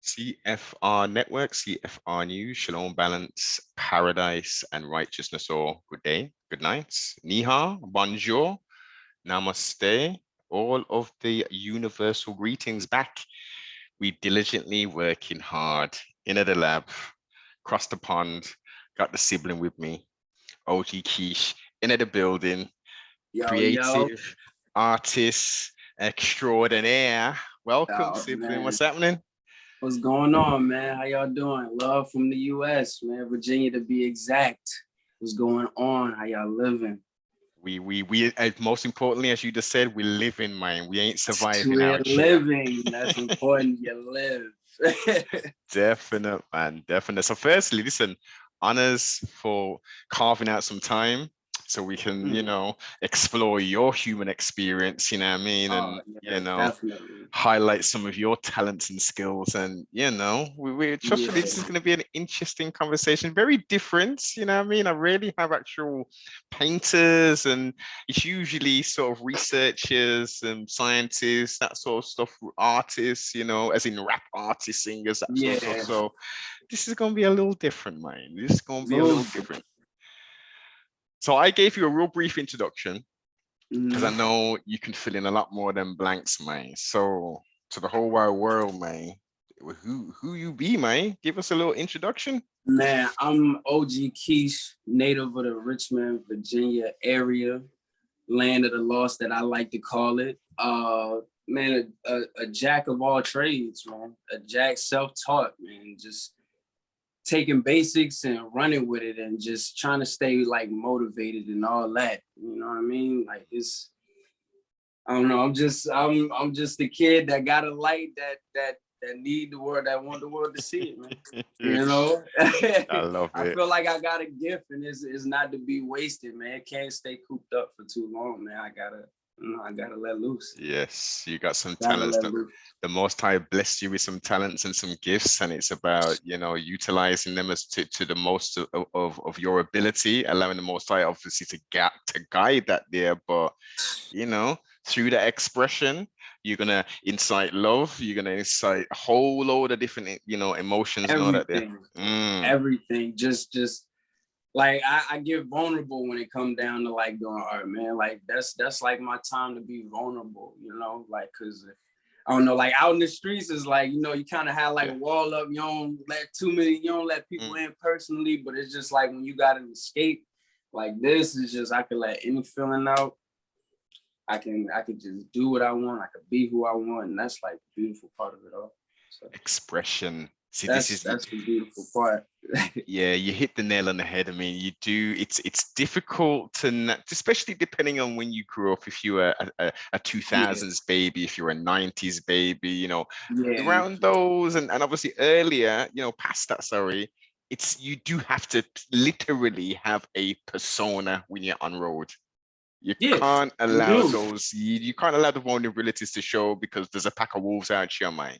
CFR Network, CFR News, Shalom Balance, Paradise, and Righteousness. All good day, good night, ni hao, bonjour, namaste, all of the universal greetings back. We diligently working hard in the lab, across the pond, got the sibling with me, OG Keesh, in the building, Yo, creative artist extraordinaire. Welcome, sibling. man. What's happening? What's going on, man? How y'all doing? Love from the US, man. Virginia to be exact. What's going on? How y'all living? We most importantly, as you just said, we live in mine. We ain't surviving We're out here. living. That's important. You live. Definite, man. Definite. So firstly, listen, honors for carving out some time so we can, explore your human experience, you know what I mean? And, definitely. highlight some of your talents and skills. And, we trust me, this is going to be an interesting conversation, very different, you know what I mean? I rarely have actual painters, and it's usually sort of researchers and scientists, that sort of stuff, artists, as in rap artists, singers, that sort of stuff. So this is going to be a little different, man. This is going to be a little different. So I gave you a real brief introduction because I know you can fill in a lot more than blanks, man. So to the whole wide world, man, who you be, man? Give us a little introduction. Man, I'm OG Keesh, native of the Richmond, Virginia area, land of the lost that I like to call it. Man, a jack of all trades, man. A jack self-taught, man. Just taking basics and running with it and just trying to stay like motivated and all that. You know what I mean? Like I don't know. I'm just the kid that got a light that need the world, that want the world to see it, man. I love it. I feel like I got a gift, and it's not to be wasted, man. It can't stay cooped up for too long, man. I gotta let loose. Yes, you got some talents. The Most High blessed you with some talents and some gifts, and it's about utilizing them as to the most of your ability, allowing the Most High obviously to guide that there. But through that expression, you're gonna incite love. You're gonna incite a whole load of different emotions. Everything, and all that there. Everything. Just like I get vulnerable when it comes down to like doing art, man. Like that's like my time to be vulnerable, like because I don't know, like out in the streets is like, you kind of have like a wall up. You don't let people in personally, but it's just like when you got an escape, like this is just I can let any feeling out. I can just do what I want. I can be who I want, and that's like the beautiful part of it all. So, expression. See, that's the beautiful part. Yeah, you hit the nail on the head. I mean, you do. It's difficult to, especially depending on when you grew up. If you were a 2000s baby, if you're a 90s baby, around those, and obviously earlier, past that. Sorry, you do have to literally have a persona when you're on road. You can't allow those. You can't allow the vulnerabilities to show because there's a pack of wolves out here, man.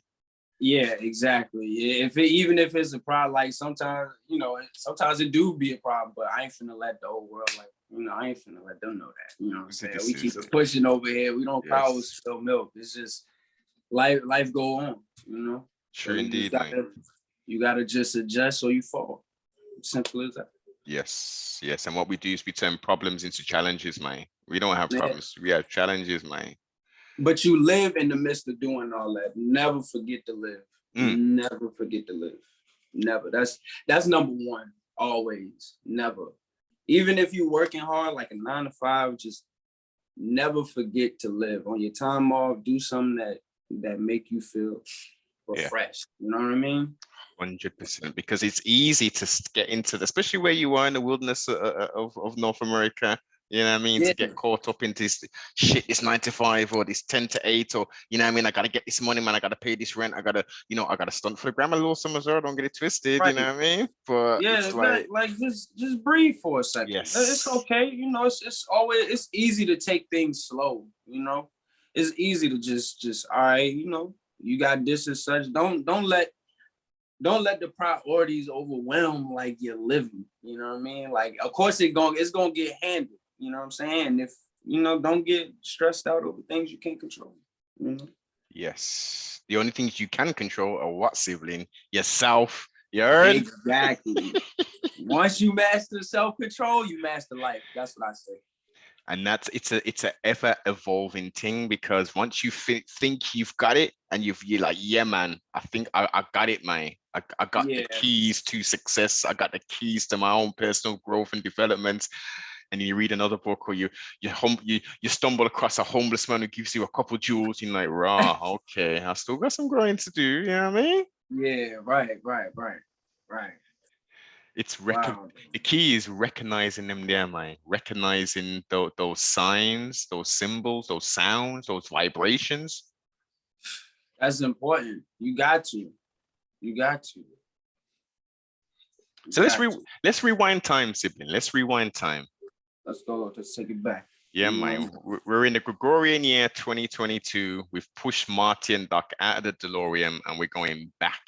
Yeah, exactly. Even if it's a problem, like sometimes, sometimes it do be a problem, but I ain't finna let the whole world, I ain't finna let them know that. You know what I'm saying? We keep it pushing over here. We don't cry with spilled milk. It's just life go on, True indeed, you gotta just adjust or you fall. Simple as that. Yes. And what we do is we turn problems into challenges, man. We don't have problems. We have challenges, man. But you live in the midst of doing all that. Never forget to live. Never forget to live. Never. That's number one. Always. Never. Even if you're working hard, like a 9 to 5, just never forget to live. On your time off, do something that make you feel refreshed. You know what I mean? 100%, because it's easy to get into, especially where you are in the wilderness of North America. You know what I mean? To get caught up into this shit, this 9 to 5 or this 10 to 8, or I gotta get this money, man. I gotta pay this rent. I gotta stunt for the grandma little summer as well. Don't get it twisted, you know what I mean? But it's like just breathe for a second. Yes. It's okay. It's easy to take things slow, It's easy to just all right, you got this and such. Don't let the priorities overwhelm like you're living. You know what I mean? Like, of course it's gonna get handled. You know what I'm saying? If don't get stressed out over things you can't control. Yes. The only things you can control are what, sibling? Yourself. You heard? Exactly. Once you master self-control, you master life. That's what I say. And it's a ever evolving thing, because once you think you've got it, and you're like, yeah, man, I think I got it, man. I got the Yeah. keys to success. I got the keys to my own personal growth and development. And you read another book, or you stumble across a homeless man who gives you a couple jewels. You're like, rah, okay, I still got some growing to do. You know what I mean? Yeah, right. It's Wow. the key is recognizing them there, man. Recognizing those signs, those symbols, those sounds, those vibrations. That's important. You got to. You got to. So let's rewind time, sibling. Let's rewind time. Let's go. Let's take it back. Yeah, man. We're in the Gregorian year 2022. We've pushed Marty and Doc out of the DeLorean, and we're going back.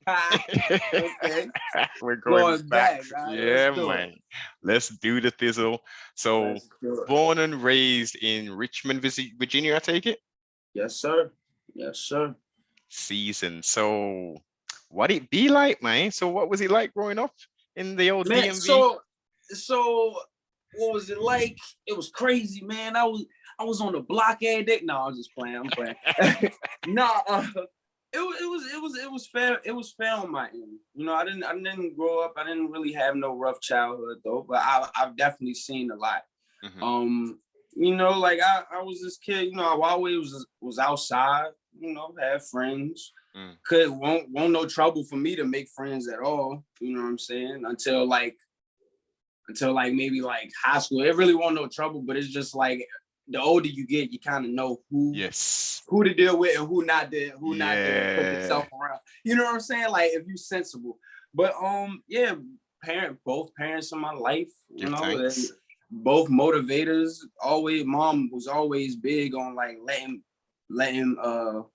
Okay. We're going back. Right, Yeah, man. Let's do the thizzle. So, born and raised in Richmond, Virginia, I take it? Yes, sir. Yes, sir. Season. So, what it be like, man? So, what was it like growing up in the old DMV? So what was it like? It was crazy, man. I was on the block every day. No, I was just playing. I'm playing. No, it was fair on my end. You know, I didn't grow up. I didn't really have no rough childhood though, but I've definitely seen a lot. Mm-hmm. You know, like I was this kid. You know, I always was outside. You know, had friends. Won't no trouble for me to make friends at all. You know what I'm saying? Until maybe like high school. It really won't no trouble, but it's just like the older you get, you kind of know who to deal with and who not to put yourself around. You know what I'm saying? Like if you're sensible. But yeah, both parents in my life, you know, both motivators. Mom was always big on like letting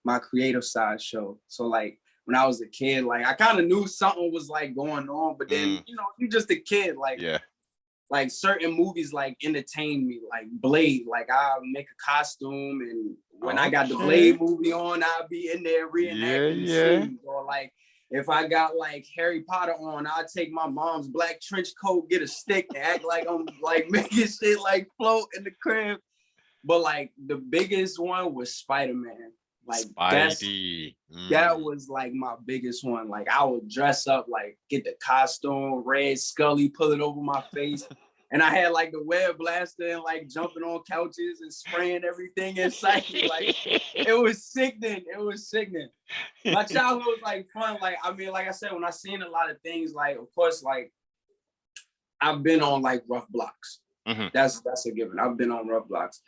my creative side show. So like when I was a kid, like I kind of knew something was like going on, but then you know, you're just a kid, like like certain movies like entertain me, like Blade. Like I'll make a costume, and when I got the Blade movie on, I'll be in there reenacting the scenes. Or like if I got like Harry Potter on, I'll take my mom's black trench coat, get a stick, and act like I'm like making shit like float in the crib. But like the biggest one was Spider-Man. Like that was like my biggest one. Like I would dress up, like get the costume, red Scully, pull it over my face. And I had like the web blaster and like jumping on couches and spraying everything in sight. Like it was sickening. My childhood was like fun. Like, I mean, like I said, when I seen a lot of things, like of course, like I've been on like rough blocks. That's a given. I've been on rough blocks.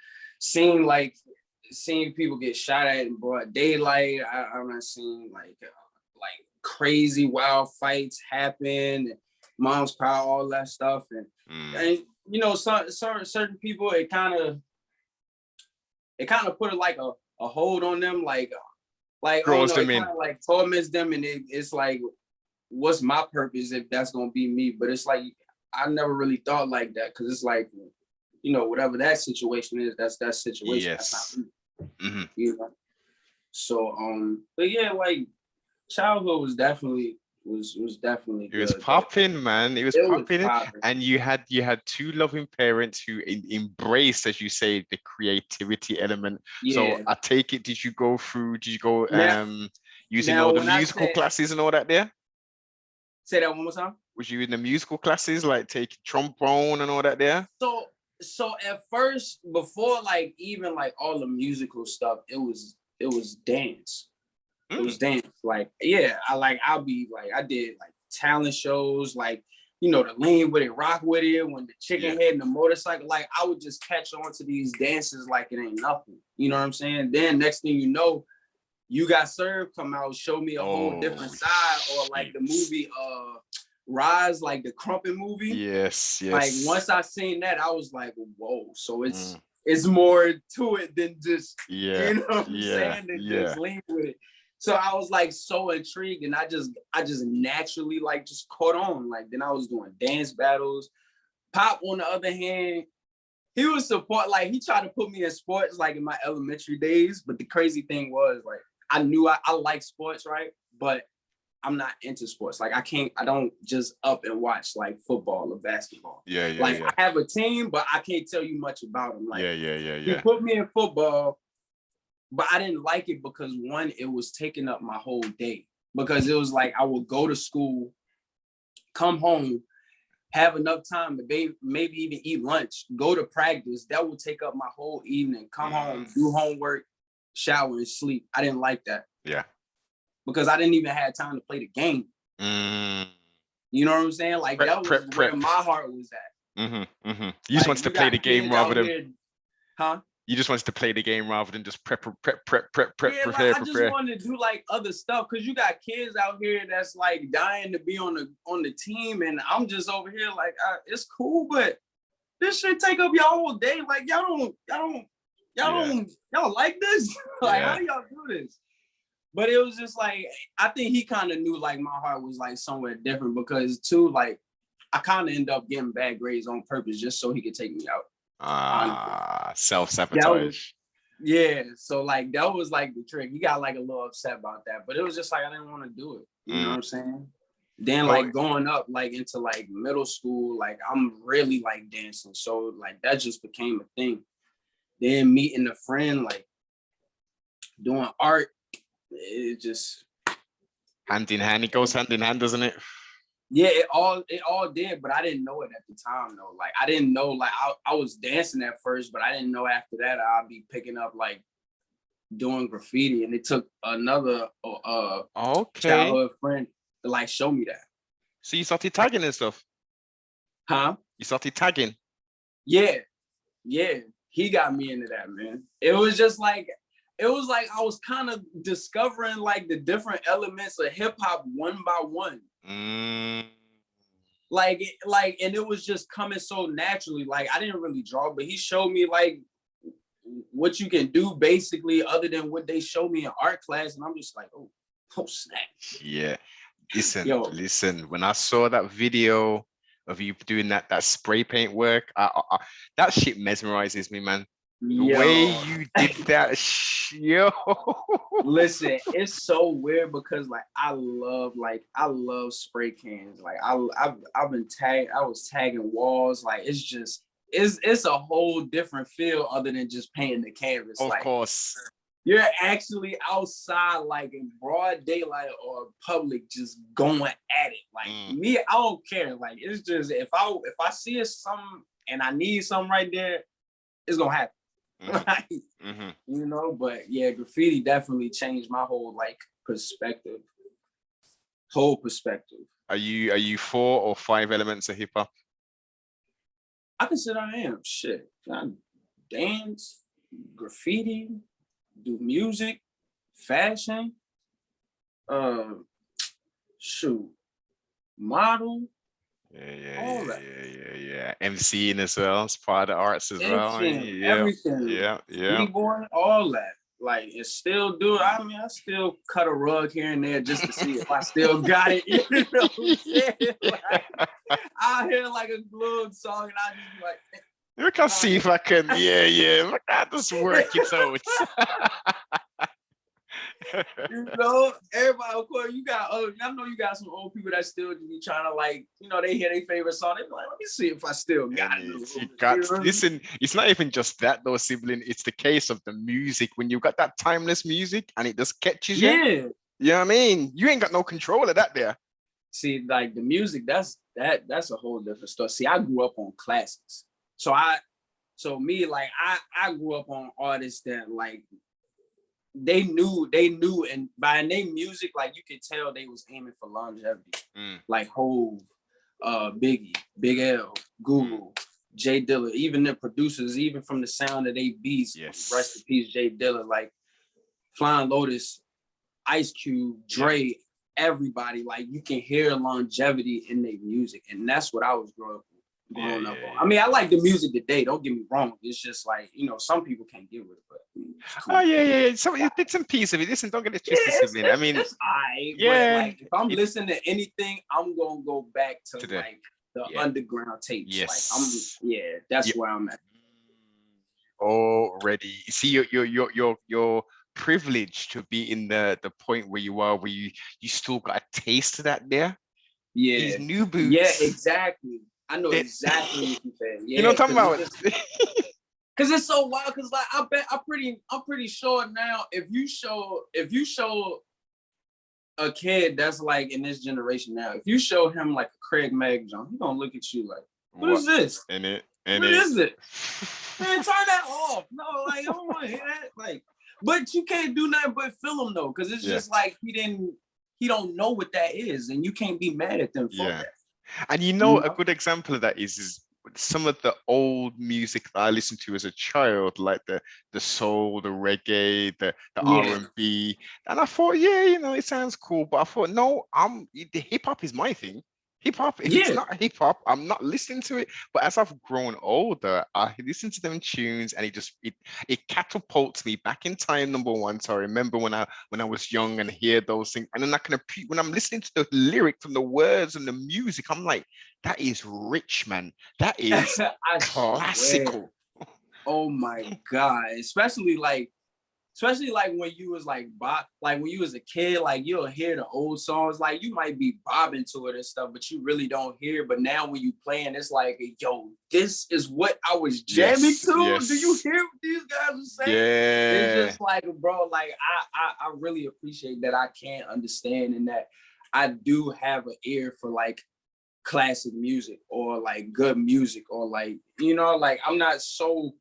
Seeing people get shot at in broad daylight. I've not seen like crazy wild fights happen, moms cry, all that stuff, and you know, certain people, it kind of put like a hold on them, like I don't know, it kind of like torments them, and it's like, what's my purpose if that's gonna be me? But it's like I never really thought like that, because it's like, you know, whatever that situation is, that's that situation. That's not me. You know? So but yeah, like childhood was definitely definitely good. It was popping, man. It was popping. And you had two loving parents who embraced, as you say, the creativity element. So I take it, did you go using all the musical classes and all that there? Say that one more time. Was you in the musical classes, like taking trombone and all that there? So at first, before like even like all the musical stuff, it was dance. It was dance. Like, yeah, I did like talent shows, like, you know, the lean with it, rock with it, when the chicken head and the motorcycle, like I would just catch on to these dances like it ain't nothing. You know what I'm saying? Then next thing you know, You Got Served come out, show me a whole different side, or like the movie Rise, like the Crumpet movie. Yes. Like once I seen that, I was like, whoa, so it's more to it than just, you know what I'm saying? Than just lean with it. So I was like so intrigued, and I just naturally like just caught on. Like then I was doing dance battles. Pop, on the other hand, he was support, like he tried to put me in sports like in my elementary days. But the crazy thing was like I knew I like sports, right? But I'm not into sports. Like I don't just up and watch like football or basketball. Like I have a team, but I can't tell you much about them. Like he put me in football, but I didn't like it because one, it was taking up my whole day. Because it was like I would go to school, come home, have enough time to maybe even eat lunch, go to practice. That would take up my whole evening. Come home, do homework, shower, and sleep. I didn't like that. Yeah. Because I didn't even have time to play the game. You know what I'm saying? Like that was where my heart was at. You just wanted to play the game rather than, huh? You just wanted to play the game rather than just prepare. I just wanted to do like other stuff because you got kids out here that's like dying to be on the team, and I'm just over here like it's cool, but this should take up y'all whole day. Like y'all don't like this. Like how do y'all do this? But it was just like I think he kind of knew like my heart was like somewhere different because too like I kind of ended up getting bad grades on purpose just so he could take me out. Self-sabotage. Yeah, so like that was like the trick. He got like a little upset about that, but it was just like I didn't want to do it. You know what I'm saying? Then like going up like into like middle school, like I'm really like dancing, so like that just became a thing. Then meeting a friend, like doing art, it just hand in hand. It goes hand in hand, doesn't it? Yeah, it all did, but I didn't know it at the time though. Like I didn't know, like I was dancing at first, but I didn't know after that I'd be picking up like doing graffiti, and it took another childhood friend to like show me that. So you started tagging and stuff? Huh? You started tagging? Yeah. He got me into that, man. It was like I was kind of discovering like the different elements of hip hop one by one. Like, and it was just coming so naturally. Like, I didn't really draw, but he showed me like what you can do basically, other than what they showed me in art class, and I'm just like, oh snap. Yeah, listen. When I saw that video of you doing that spray paint work, that shit mesmerizes me, man. The way you did that, yo. Listen, it's so weird because like I love spray cans. Like I was tagging walls. Like it's a whole different feel other than just painting the canvas. Of course. You're actually outside, like in broad daylight or public, just going at it. Like me, I don't care. Like it's just if I see something and I need something right there, it's gonna happen. You know, but yeah, graffiti definitely changed my whole like perspective. Are you 4 or 5 elements of hip hop? I consider I am. Shit, I dance, graffiti, do music, fashion, model. Yeah. MCing as well. It's part of the arts as well. Everything. Yeah. Keyboard, all that. Like, and still do it. I mean, I still cut a rug here and there just to see if I still got it. You know what I'm saying? Like, I hear like a little song and I just be like, we can see if I can. Yeah. I just work it out. You know, everybody, of course, I know you got some old people that still be trying to like, you know, they hear their favorite song. They be like, let me see if I still got it. Listen, it's not even just that though, sibling. It's the case of the music. When you've got that timeless music and it just catches you. Yeah. You know what I mean? You ain't got no control of that there. See, like the music, that's a whole different stuff. See, I grew up on classics. So I grew up on artists that like they knew, and by their music, like you could tell they was aiming for longevity. Like Hove, Biggie, Big L, Google, Jay Dilla, even the producers, even from the sound of they beats. Yes. Rest in peace, Jay Dilla, like Flying Lotus, Ice Cube, Dre, everybody. Like you can hear longevity in their music, and that's what I was growing up on. I mean, I like the music today. Don't get me wrong. It's just like, you know, some people can't get with it, but cool. Yeah. So bits and pieces of it. Listen, don't get it twisted. I mean, it's but like if I'm listening to anything, I'm gonna go back to like the underground tapes. Yes. Like that's where I'm at. already. See, you're privileged to be in the point where you are, where you still got a taste of that there. Yeah. These new Yeah, boots. exactly. I know They, exactly what you're saying. you know Yeah, what I'm talking about? cause it's so wild. Cause like I'm pretty sure now if you show a kid that's like in this generation now, if you show him like a Craig Mag John, he's gonna look at you like, what is this? In it? What is it? Man, turn that off. No, like I don't want to hear that. Like, but you can't do nothing but feel him though, because it's just like he don't know what that is, and you can't be mad at them for that. And You know? a good example of that is some of the old music that I listened to as a child, like the soul, the reggae, the R&B. And I thought, yeah, it sounds cool. But I thought, no, the hip hop is my thing. Hip hop, if it's not hip hop, I'm not listening to it. But as I've grown older, I listen to them tunes, and it catapults me back in time. Number one, so I remember when I was young and hear those things, and then I can when I'm listening to the lyrics and the words and the music, I'm like, that is rich, man. That is classical. Oh my God, especially like when you was like when you was a kid, like you'll hear the old songs, like you might be bobbing to it and stuff, but you really don't hear. But now when you playing, it's like, yo, this is what I was jamming to. Yes. Do you hear what these guys are saying? Yeah. It's just like, bro, like I really appreciate that I can't understand, and that I do have an ear for like classic music or like good music, or like, like I'm not so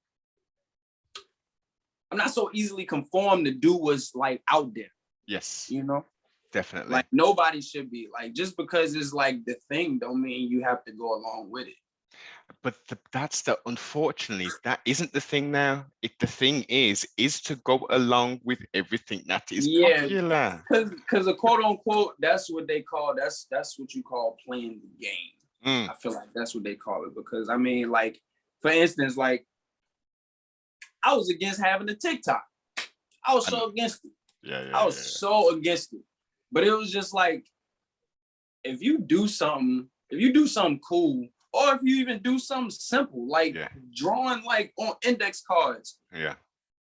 easily conformed to do what's like out there. Yes. Definitely. Like nobody should be. Like just because it's like the thing don't mean you have to go along with it. But unfortunately, that isn't the thing now. The thing is to go along with everything that is popular. Because a quote unquote, that's what they call, that's what you call playing the game. I feel like that's what they call it. Because I mean, like, for instance, like I was against having a TikTok. I was so against it. I was so against it. But it was just like, if you do something cool, or if you even do something simple, like drawing like on index cards.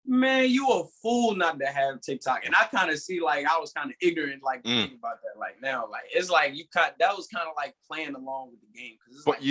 Man, you a fool not to have TikTok. And I kind of see, like, I was kind of ignorant, like, think about that. Like now, like it's like that was kind of like playing along with the game. But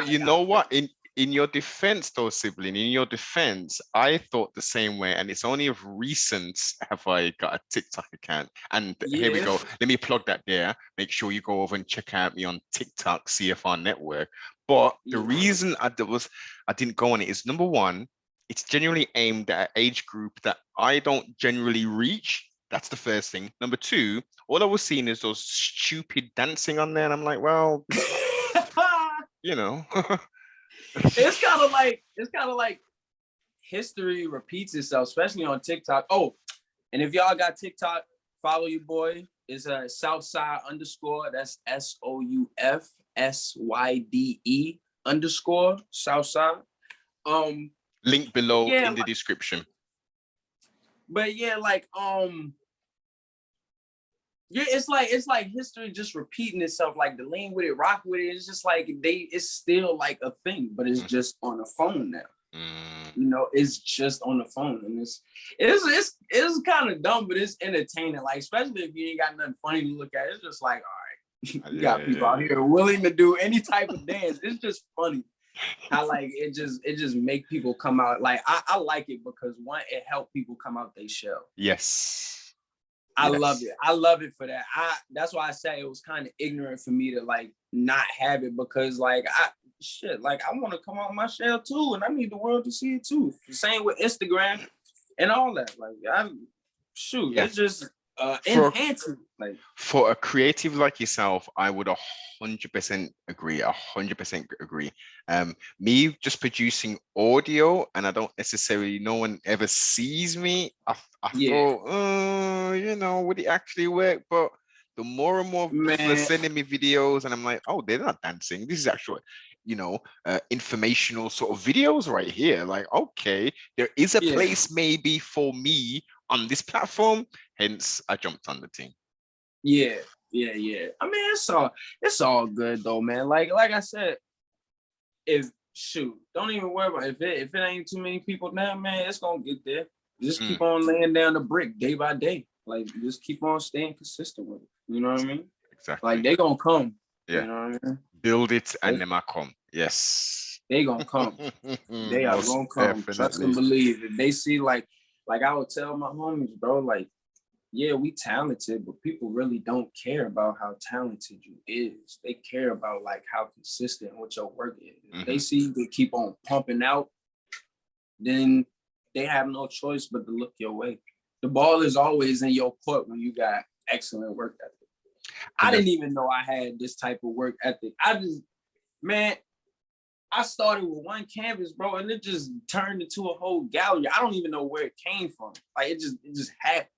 you know what? In your defense, though, sibling, in your defense, I thought the same way. And it's only of recent have I got a TikTok account. And here we go. Let me plug that there. Make sure you go over and check out me on TikTok, CFR Network. But the reason I didn't go on it is, number one, it's generally aimed at an age group that I don't generally reach. That's the first thing. Number two, all I was seeing is those stupid dancing on there. And I'm like, well, it's kind of like history repeats itself, especially on TikTok. Oh, and if y'all got TikTok, follow your boy. It's a Southside _. That's SOUFSYDE _ Southside. Link below in the description. But yeah, like it's like history just repeating itself. Like the lean with it, rock with it. It's just like it's still like a thing, but it's just on the phone now. It's just on the phone, and it's kind of dumb, but it's entertaining. Like especially if you ain't got nothing funny to look at, it's just like, all right, you got people out here willing to do any type of dance. It's just funny. How like it just make people come out. Like I like it because one, it helped people come out their shell. Yes. I love it. I love it for that. That's why I say it was kind of ignorant for me to like not have it, because like I want to come out my shell too, and I need the world to see it too. Same with Instagram and all that. Like it's just enhancing. Like for a creative like yourself, I would 100% agree. 100% agree. Me just producing audio, and I don't necessarily, no one ever sees me. I thought, would it actually work? But the more and more people are sending me videos, and I'm like, oh, they're not dancing. This is actual, informational sort of videos right here. Like, okay, there is a place maybe for me on this platform. Hence, I jumped on the team. Yeah. I mean, it's all good though, man. Like I said, if shoot, don't even worry about it. If it ain't too many people now, man, it's gonna get there. Just keep on laying down the brick day by day. Like, just keep on staying consistent with it. You know what I mean? Exactly. Like, they gonna come. Yeah. You know what I mean? Build it and they might come. Yes. They gonna come. They are gonna come. Definitely. Trust and believe. If they see, like I would tell my homies, bro, like, yeah, we talented, but people really don't care about how talented you is. They care about like how consistent what your work is. If they see you keep on pumping out, then they have no choice but to look your way. The ball is always in your court when you got excellent work ethic. I didn't even know I had this type of work ethic. I started with one canvas, bro, and it just turned into a whole gallery. I don't even know where it came from. Like, it just happened.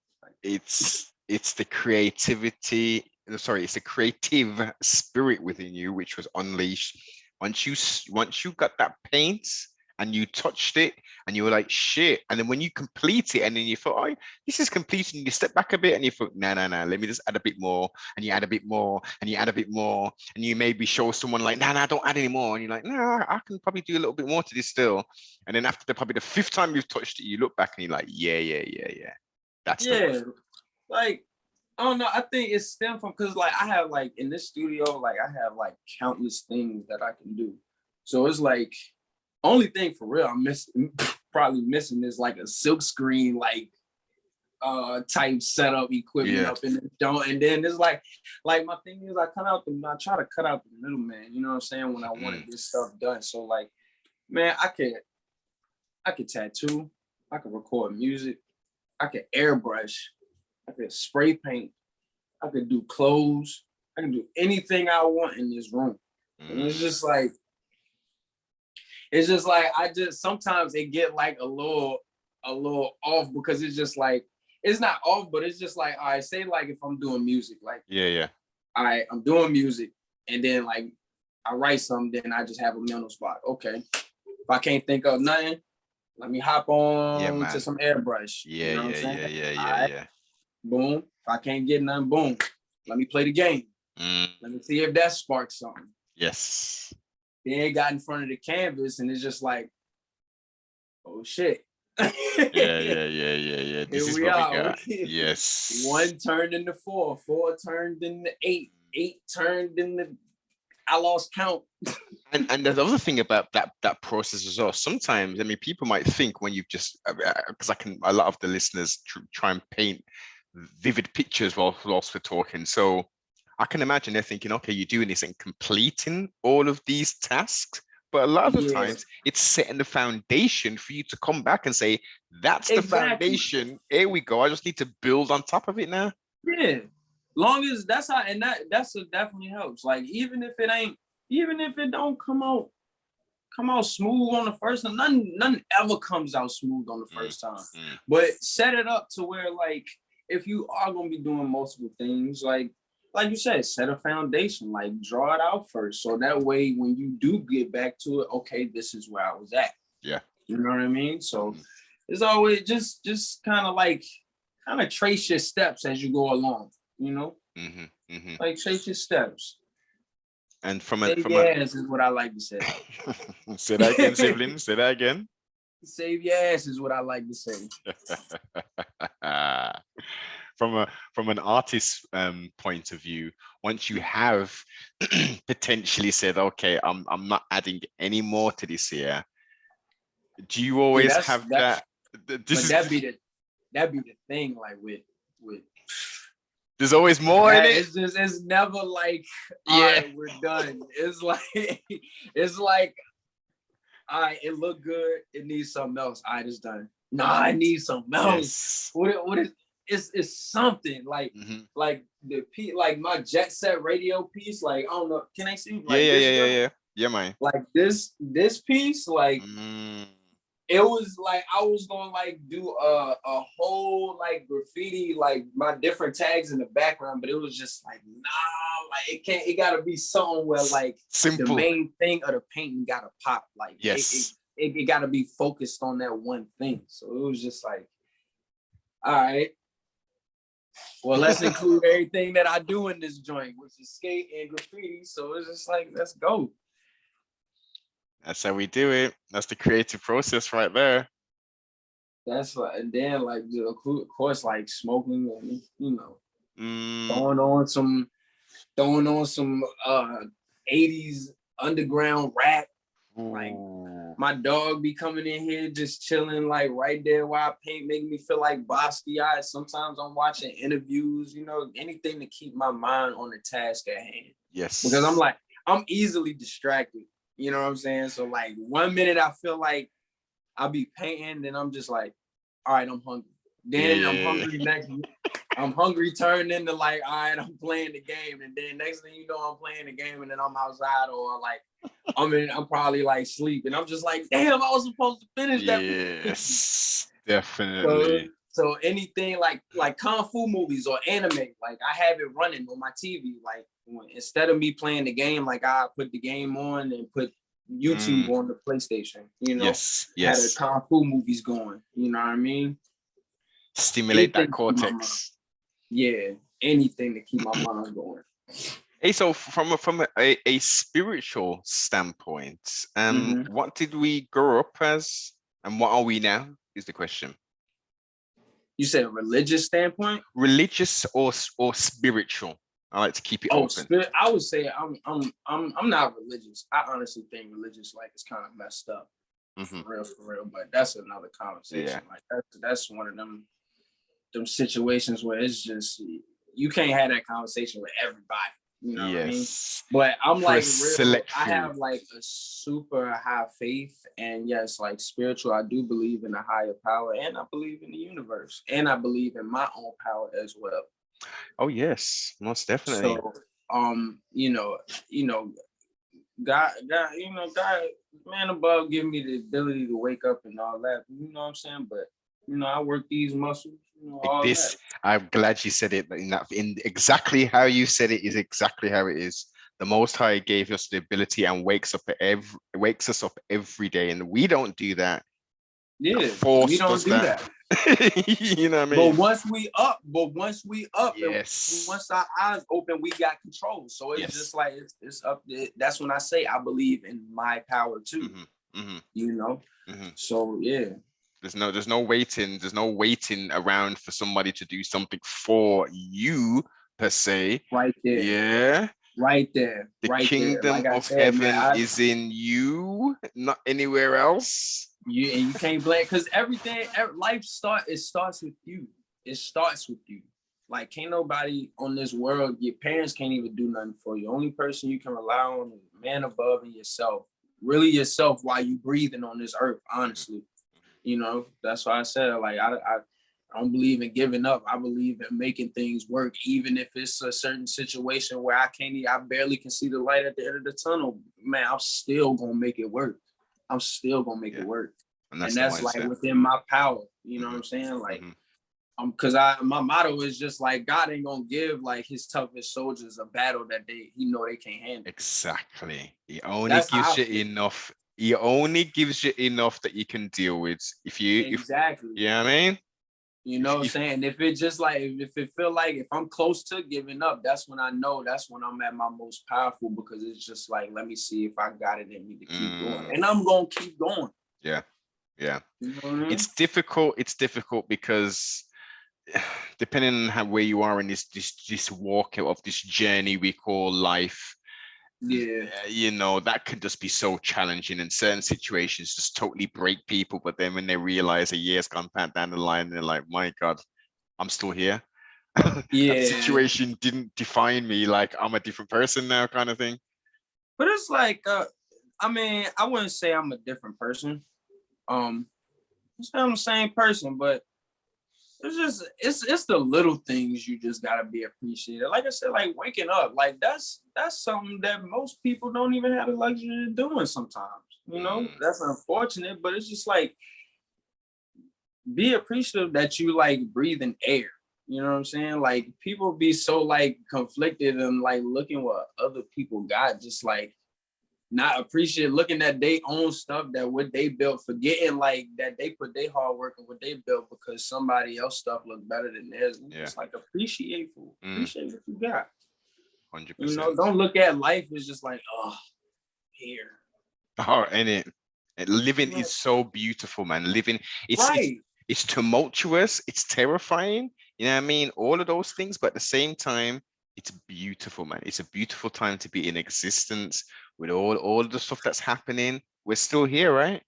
It's the creativity. Sorry, it's the creative spirit within you which was unleashed. Once you got that paint and you touched it and you were like, shit. And then when you complete it and then you thought, oh, this is complete, and you step back a bit and you thought, no, let me just add a bit more. And you add a bit more and you add a bit more. And you maybe show someone like, no, don't add any more. And you're like, no, I can probably do a little bit more to this still. And then after probably the fifth time you've touched it, you look back and you're like, yeah. That's the one. Like, I don't know. I think it stemmed from, because like I have like in this studio, like I have like countless things that I can do. So it's like, only thing for real I'm probably missing is like a silk screen like type setup equipment up in the don't. And then it's like my thing is I try to cut out the middleman. You know what I'm saying? When I wanted this stuff done. So like, man, I could tattoo, I could record music, I could airbrush, I could spray paint, I could do clothes, I can do anything I want in this room. And it's just like sometimes it get like a little off, because it's just like, it's not off, but it's just like, all right, say like if I'm doing music, like all right, I'm doing music, and then like I write something, then I just have a mental spot. Okay, if I can't think of nothing, let me hop on to some airbrush. You know what I'm saying? Yeah. Boom. If I can't get nothing, boom. Let me play the game. Let me see if that sparks something. Yes. Then got in front of the canvas, and it's just like, oh shit. Yeah. This is what we got. Yes. 1 turned into 4, 4 turned into 8, 8 turned into, I lost count. And the other thing about that process as well, sometimes, I mean, people might think when you've just, because a lot of the listeners try and paint vivid pictures whilst we're talking. So I can imagine they're thinking, okay, you're doing this and completing all of these tasks. But a lot of the times it's setting the foundation for you to come back and say, that's the foundation. Here we go. I just need to build on top of it now. Yeah. Long as that's how, and that's what definitely helps. Like, even if it don't come out smooth on the first time, none ever comes out smooth on the first time. But set it up to where, like, if you are going to be doing multiple things, like you said, set a foundation, like draw it out first. So that way, when you do get back to it, okay, this is where I was at. Yeah. You know what I mean? So it's always just kind of trace your steps as you go along, you know? Like, trace your steps. And save your ass is what I like to say. Say that again, sibling. Say that again. Save your ass is what I like to say. From an artist's point of view, once you have potentially said, okay, I'm not adding any more to this here, do you always have that? That'd be the thing. Like with there's always more in it. It's never like, all right, we're done. It's like, all right, it looked good. It needs something else. All right, it's done. No, I need something else. What is? It's something like like the like my Jet Set Radio piece. Like, I don't know. Can I see? Like, yeah, man. Like this piece, like. It was like I was gonna like do a whole like graffiti, like my different tags in the background, but it was just like, nah, like it gotta be something where like simple. The main thing of the painting gotta pop. Like it gotta be focused on that one thing. So it was just like, all right, well, let's include everything that I do in this joint, which is skate and graffiti. So it's just like, let's go. That's how we do it. That's the creative process right there. That's like, and then like, of course, like smoking and Mm. throwing on some 80s underground rap. Like Ooh. my dog be coming in here just chilling like right there while I paint, making me feel like Basquiat. Sometimes I'm watching interviews, anything to keep my mind on the task at hand. Yes. Because I'm easily distracted. You know what I'm saying? So like 1 minute I feel like I'll be painting, then I'm just like, all right, I'm hungry. Then I'm hungry next. I'm hungry turned into like, all right, I'm playing the game. And then next thing you know, I'm playing the game and then I'm outside or like I'm probably like sleep. And I'm just like, damn, I was supposed to finish that. Yes, definitely. So anything like kung fu movies or anime, like I have it running on my TV. Like instead of me playing the game, like I put the game on and put YouTube on the PlayStation, Yes. had the kung fu movies going, you know what I mean? Stimulate that cortex. Yeah, anything to keep my mind going. Hey, so from a spiritual standpoint, what did we grow up as and what are we now is the question. You said religious standpoint? Religious or spiritual? I like to keep it open. Spirit, I would say I'm not religious. I honestly think religious like it's kind of messed up. For real. But that's another conversation. Yeah. Like that's one of them situations where it's just you can't have that conversation with everybody. You know what I mean? But I'm like real. I have like a super high faith, and yes, like spiritual. I do believe in a higher power, and I believe in the universe, and I believe in my own power as well. Oh yes, most definitely. So, God, man above, give me the ability to wake up and all that. You know what I'm saying? But I work these muscles. All that. I'm glad you said it in exactly how you said it is exactly how it is. The Most High gave us the ability and wakes us up every day, and we don't do that. Yeah, we don't do that. You know what I mean? But once we up, yes. Once our eyes open, we got control. So it's just like it's up there. That's when I say I believe in my power too. So yeah. There's no waiting around for somebody to do something for you per se. Right there. Yeah. Right there. The kingdom of heaven is in you, not anywhere else. You can't blame, because life starts with you. It starts with you. Like can't nobody on this world, your parents can't even do nothing for you. Only person you can rely on is man above and yourself. Really yourself while you breathing on this earth, honestly. That's why I said like I don't believe in giving up. I believe in making things work, even if it's a certain situation where I barely can see the light at the end of the tunnel. Man, I'm still gonna make it work. I'm still gonna make it work, and that's like within my power. You know what I'm saying? Like, because my motto is just like God ain't gonna give like his toughest soldiers a battle that they can't handle. Exactly. He only gives you enough. He only gives you enough that you can deal with. Exactly. You know what I mean? You know what I'm saying? If it just like, if it feel like if I'm close to giving up, that's when I know that's when I'm at my most powerful, because it's just like, let me see if I got it in me to keep going. And I'm going to keep going. Yeah. Yeah. You know what I mean? It's difficult because depending on where you are in this walk of this journey we call life, that can just be so challenging, and certain situations just totally break people. But then when they realize a year's gone down the line, they're like, my God, I'm still here. Yeah. That situation didn't define me. Like I'm a different person now, kind of thing. But it's like, I mean, I wouldn't say I'm a different person. I'm the same person, but it's just it's the little things you just gotta be appreciated. Like I said, like waking up, like that's something that most people don't even have the luxury of doing sometimes. That's unfortunate, but it's just like be appreciative that you like breathing air. You know what I'm saying? Like people be so like conflicted and like looking what other people got, just like not appreciate looking at their own stuff, that what they built, forgetting like that they put their hard work and what they built because somebody else stuff look better than theirs. It's like appreciate what you got. 100%. Don't look at life as just like, oh, here. Oh, and living Like, is so beautiful, man. Living, it's right. it's tumultuous, it's terrifying, you know what I mean? All of those things, but at the same time, it's beautiful, man. It's a beautiful time to be in existence with all of the stuff that's happening. We're still here, right?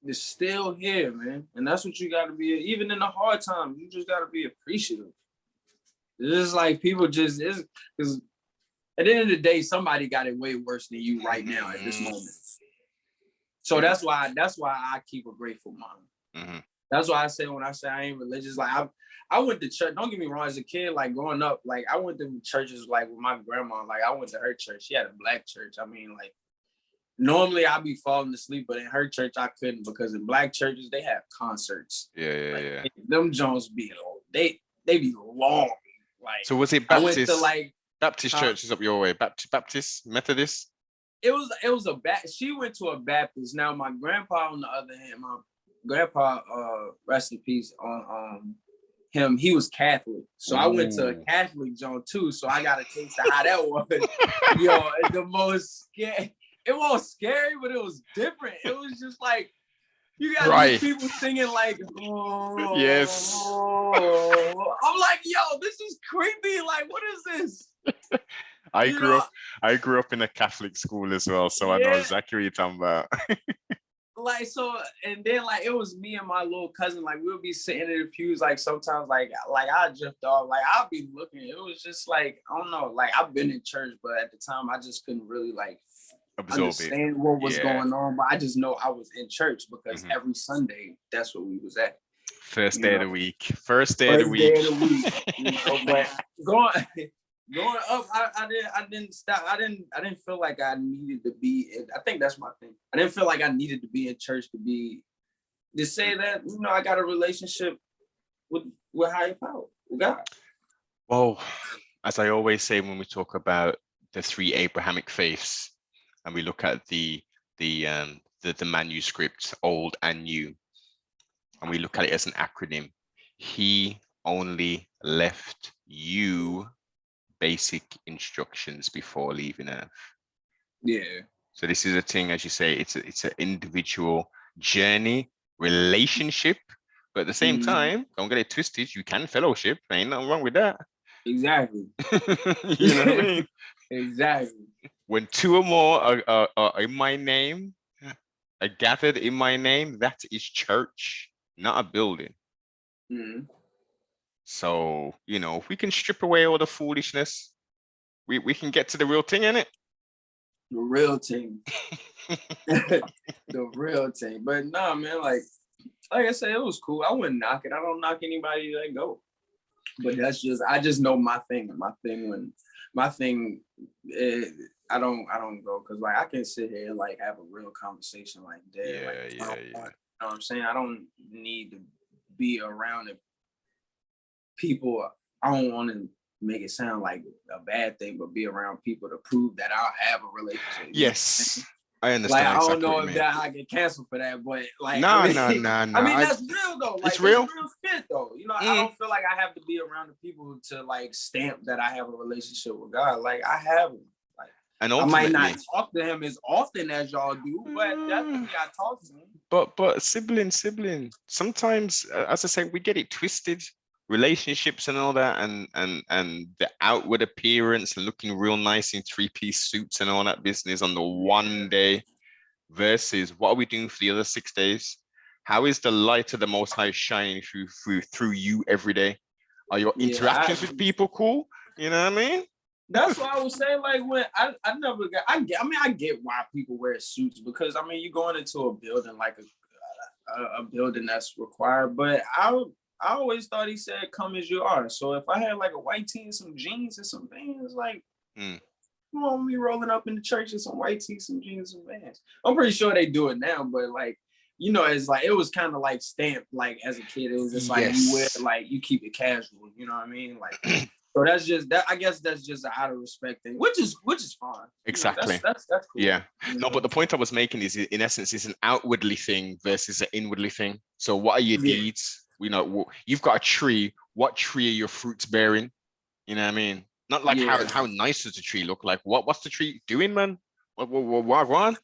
It's still here, man. And that's what you gotta be, even in the hard times, you just gotta be appreciative. It's just like people just is because at the end of the day, somebody got it way worse than you right now at this moment. So that's why I keep a grateful mind. That's why I say when I say I ain't religious, like I went to church. Don't get me wrong, as a kid, like growing up, like I went to churches like with my grandma. Like I went to her church. She had a black church. I mean, like normally I'd be falling asleep, but in her church I couldn't because in black churches they have concerts. Yeah. Them Jones be they be long. Like So was it I went to Baptist? like Baptist churches up your way? Baptist, Methodist? it was a she went to a Baptist. Now my grandpa, on the other hand, my grandpa, rest in peace, on him, he was Catholic. So I went to a Catholic John too. So I got a taste of how that was. Yo, the most scary. It wasn't scary, but it was different. It was just like you got these people singing like, oh, yes. I'm like, yo, this is creepy. Like, what is this? I grew up in a Catholic school as well, so I know exactly what you're talking about. Like, so, and then like it was me and my little cousin, like we'll be sitting in the pews, like sometimes like I drift off, like I'll be looking. It was just like, I don't know, like I've been in church, but at the time I just couldn't really like understand what was going on. But I just know I was in church because every Sunday that's what we was at. First day of the week. First day of the week. You know, but growing up, I didn't stop. I didn't feel like I needed to be in, I think that's my thing. I didn't feel like I needed to be in church to say that, you know, I got a relationship with higher power, with God. Well, as I always say when we talk about the three Abrahamic faiths, and we look at the manuscripts, old and new, and we look at it as an acronym, he only left you basic instructions before leaving Earth. Yeah. So this is a thing, as you say, it's an individual journey, relationship, but at the same time, don't get it twisted, you can fellowship. Ain't nothing wrong with that. Exactly. You know what I mean? Exactly. When two or more are in my name, are gathered in my name, that is church, not a building. So, you know, if we can strip away all the foolishness, we can get to the real thing, innit? The real thing. The real thing. But nah, man, like I said, it was cool. I wouldn't knock it. I don't knock anybody that go. But that's just, I just know my thing. I don't go because like I can sit here and like have a real conversation like that. You know what I'm saying? I don't need to be around it. People, I don't want to make it sound like a bad thing, but be around people to prove that I'll have a relationship. Yes, I understand. Like, I don't know if that I get canceled for that, but like, no. I mean, that's real though. Like, it's real shit though. You know, I don't feel like I have to be around the people to like stamp that I have a relationship with God. Like, I have them. Like, and I might not talk to him as often as y'all do, but definitely I talk to him. But sibling. Sometimes, as I say, we get it twisted. Relationships and all that, and the outward appearance and looking real nice in three-piece suits and all that business on the one day versus what are we doing for the other 6 days? How is the light of the Most High shining through you every day? Are your interactions with people cool? You know what I mean? That's what I was saying. Like when I get why people wear suits because I mean you're going into a building like a building that's required, but I always thought he said, come as you are. So if I had like a white tee and some jeans and some Vans, like, come on, me rolling up in the church in some white tee, some jeans, some Vans. I'm pretty sure they do it now, but like, you know, it's like, it was kind of like stamped, like as a kid, it was just like, you wear, like, you keep it casual, you know what I mean? Like, so that's just, that. I guess that's just an out of respect thing, which is fine. Exactly. You know, that's cool. Yeah. No, but the point I was making is, in essence, it's an outwardly thing versus an inwardly thing. So what are your deeds? You know, you've got a tree. What tree are your fruits bearing? You know what I mean? Not like how nice does the tree look like? What's the tree doing, man? What one?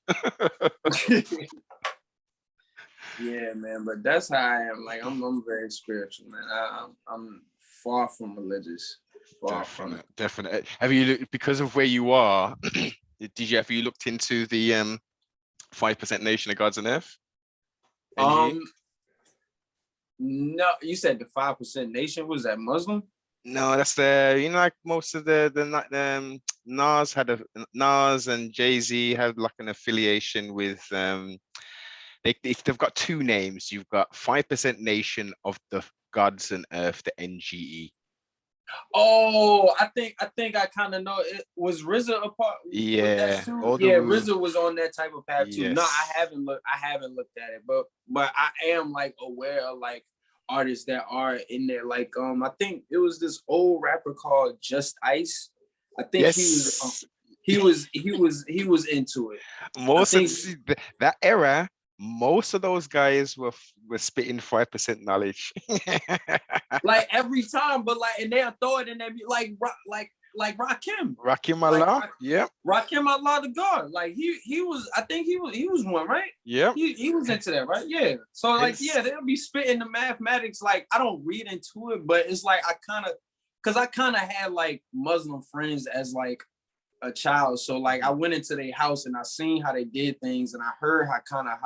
Yeah, man, but that's how I am. Like I'm very spiritual, man. I'm far from religious. Far from it. Definite. Have you looked, because of where you are? Have you looked into the 5% Nation of Gods on Earth? No, you said the 5% Nation, was that Muslim? No, that's like most of the Nas and Jay-Z have like an affiliation with they've got two names. You've got 5% Nation of the Gods and Earth, the NGE. Oh, I think I kind of know it. Was RZA a part with that too? Yeah, RZA was on that type of path too. No, I haven't looked at it, but I am like aware of like artists that are in there. Like I think it was this old rapper called Just Ice. I think he was into it. Most of that era, most of those guys were spitting 5% knowledge. Like every time, but like, and they'll throw it in there, like Rakim. Rakim Allah, like, yeah. Rakim Allah the God. Like he was, I think he was one, right? Yeah. He was into that, right? Yeah. So like, they'll be spitting the mathematics. Like I don't read into it, but it's like I kind of had like Muslim friends as like a child. So like I went into their house and I seen how they did things and I heard how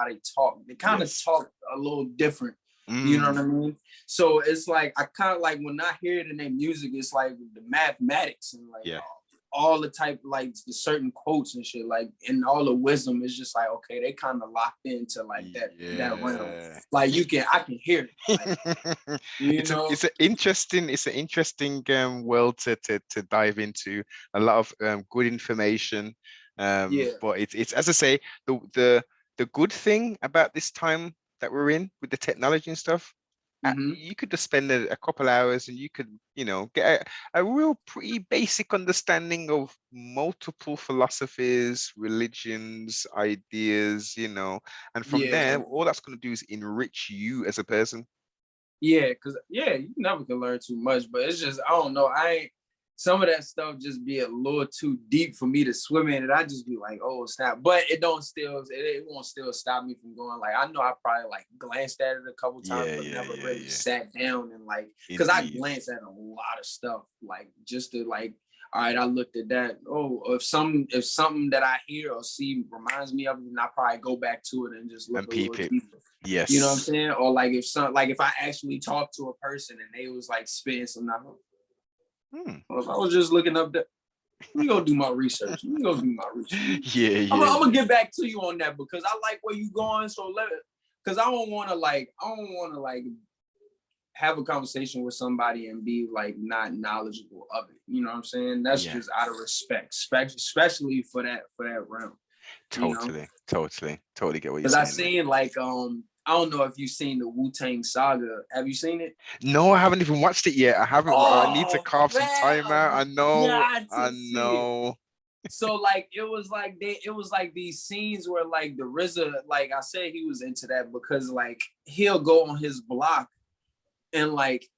they talk. They kind of talk a little different. You know what I mean? So it's like I kind of like when I hear it in their music, it's like the mathematics and like all the type, like the certain quotes and shit, like and all the wisdom is just like, okay, they kind of locked into like that realm. Like I can hear it. Like, it's an interesting world to dive into. A lot of good information. But it's as I say, the good thing about this time that we're in with the technology and stuff, you could just spend a couple hours and you could, get a real pretty basic understanding of multiple philosophies, religions, ideas, and from there, all that's going to do is enrich you as a person. Yeah, because you never can learn too much, but it's just, I don't know. Some of that stuff just be a little too deep for me to swim in, and I just be like, oh snap. But it won't still stop me from going. Like I know I probably like glanced at it a couple times, but never really sat down and like, because I glanced at a lot of stuff, like just to like, all right, I looked at that. Oh, if something that I hear or see reminds me of it, then I probably go back to it and just look a little deeper. Yes. You know what I'm saying? Or like if I actually talked to a person and they was like spitting some knowledge. I was just looking up that. Let me go do my research. I'm gonna get back to you on that because I like where you going. So because I don't want to have a conversation with somebody and be like not knowledgeable of it. You know what I'm saying? That's just out of respect, especially for that realm. Totally get what you're saying. Because I seen like I don't know if you've seen the Wu-Tang Saga. Have you seen it? No, I haven't even watched it yet. I haven't. I need to carve some time out. I know. So like it was like these scenes where like the RZA, like I said, he was into that because like he'll go on his block and like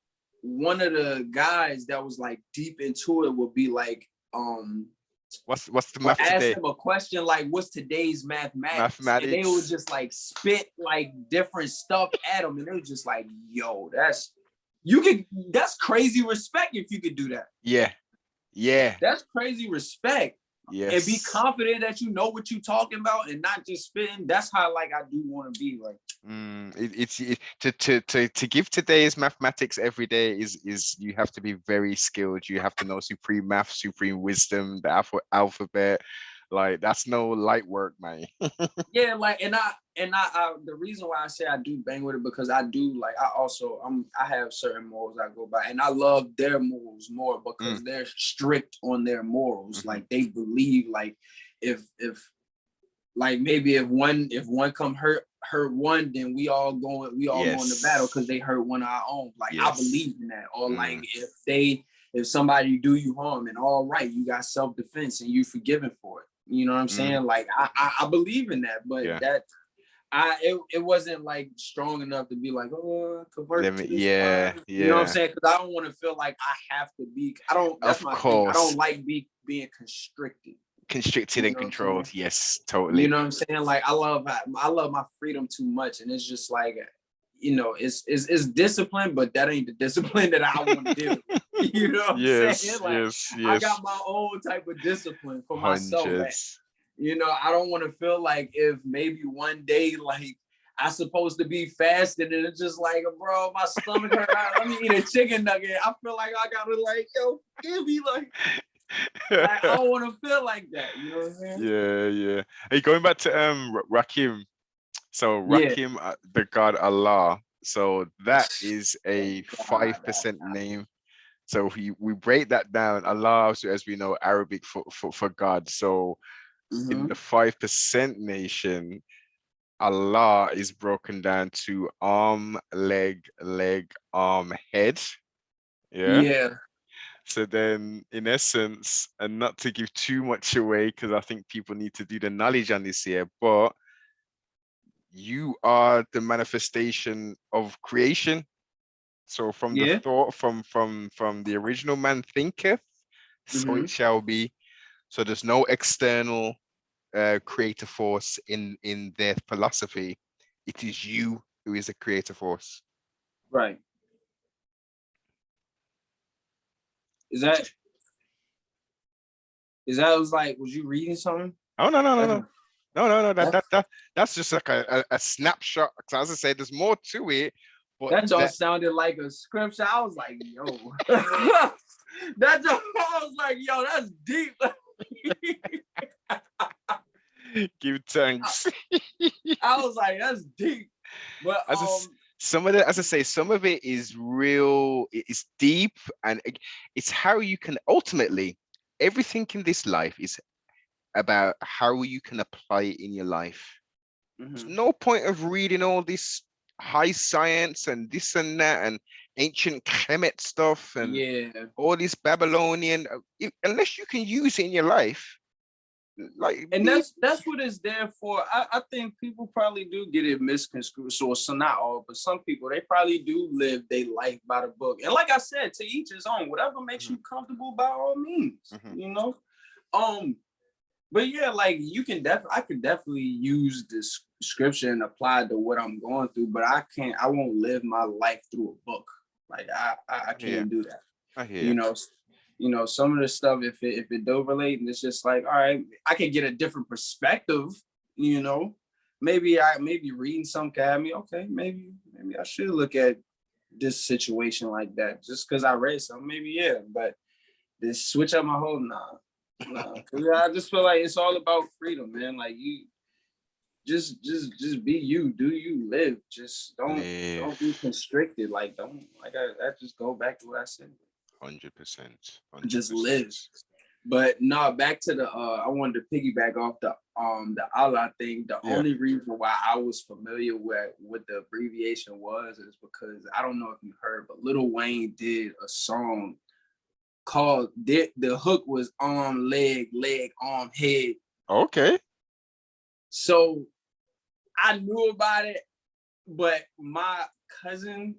one of the guys that was like deep into it would be like what's the math today? Ask them a question like, what's today's mathematics? And they would just like spit like different stuff at them, and they were just like, yo, that's crazy respect if you could do that. Yeah. That's crazy respect. Yes. And be confident that you know what you're talking about and not just spitting. That's how like I do want to be like. To give today's mathematics every day is you have to be very skilled. You have to know supreme math, supreme wisdom, the alphabet. Like that's no light work, man. Yeah, like and I the reason why I say I do bang with it because I do like I have certain morals I go by and I love their morals more because they're strict on their morals. Like they believe like if like maybe if one come hurt one, then we all going to battle because they hurt one of our own. Like I believe in that. Or like if somebody do you harm and all right, you got self-defense and you forgiven for it. You know what I'm saying? Like I believe in that, but it wasn't like strong enough to be like, oh, convert to this You know what I'm saying? Because I don't want to feel like I have to be. That's my thing. I don't like being constricted. Constricted You and know what I'm saying? controlled. Yes, You totally. know what I'm saying? Like I love my freedom too much, and it's just like, you know, it's discipline, but that ain't the discipline that I want to deal with. You know what I'm saying? Yes, Like yes, I yes. got my own type of discipline for myself. That, Hundreds. you know, I don't want to feel like if maybe one day like I supposed to be fasting and it's just like, bro, my stomach hurt. Let me eat a chicken nugget. I feel like I gotta like, yo, give me like I don't want to feel like that. You know what I'm saying? Yeah, yeah. Hey, going back to Rakim. So Yeah. Rakim, the god Allah. So that is a 5% name. So we break that down. Allah, so as we know, Arabic for God. So in the 5% nation, Allah is broken down to arm, leg, arm, head. Yeah. Yeah. So then, in essence, and not to give too much away, because I think people need to do the knowledge on this here, but you are the manifestation of creation. So from the Yeah. thought, from the original man thinketh, so it shall be. So there's no external creative force in their philosophy. It is you who is a creative force. Right. Is that was like, was you reading something? Oh no. That's No. that's, That's just like a snapshot. Because as I said, there's more to it. But that that just sounded like a scripture. I was like, yo. That just, I was like, yo, that's deep. give thanks. I was like, that's deep. But Some of it, as I say, some of it is real. It's deep, and it's how you can ultimately everything in this life is about how you can apply it in your life. There's no point of reading all this high science and this and that and ancient Kemet stuff and all this Babylonian, unless you can use it in your life. Like, and that's what it's there for. I think people probably do get it misconstrued. So not all, but some people, they probably do live their life by the book. And like I said, to each his own. Whatever makes you comfortable, by all means. You know. But yeah, like you can I could definitely use this scripture and apply to what I'm going through, but I won't live my life through a book. Like I can't do that. I hear You know, some of the stuff, if it do relate, and it's just like, all right, I can get a different perspective, you know. Maybe reading some can have me, okay, maybe I should look at this situation like that. Just because I read something, maybe, yeah. But this switch up my whole no. I just feel like it's all about freedom, man. Like you just be you, do you, live. Just don't be constricted. Like don't like I just go back to what I said. 100%. Just live. But no, back to the I wanted to piggyback off the Allah thing. The only reason why I was familiar with what the abbreviation was is because I don't know if you heard, but Lil Wayne did a song called the hook was arm, leg, arm, head. Okay. So I knew about it, but my cousin,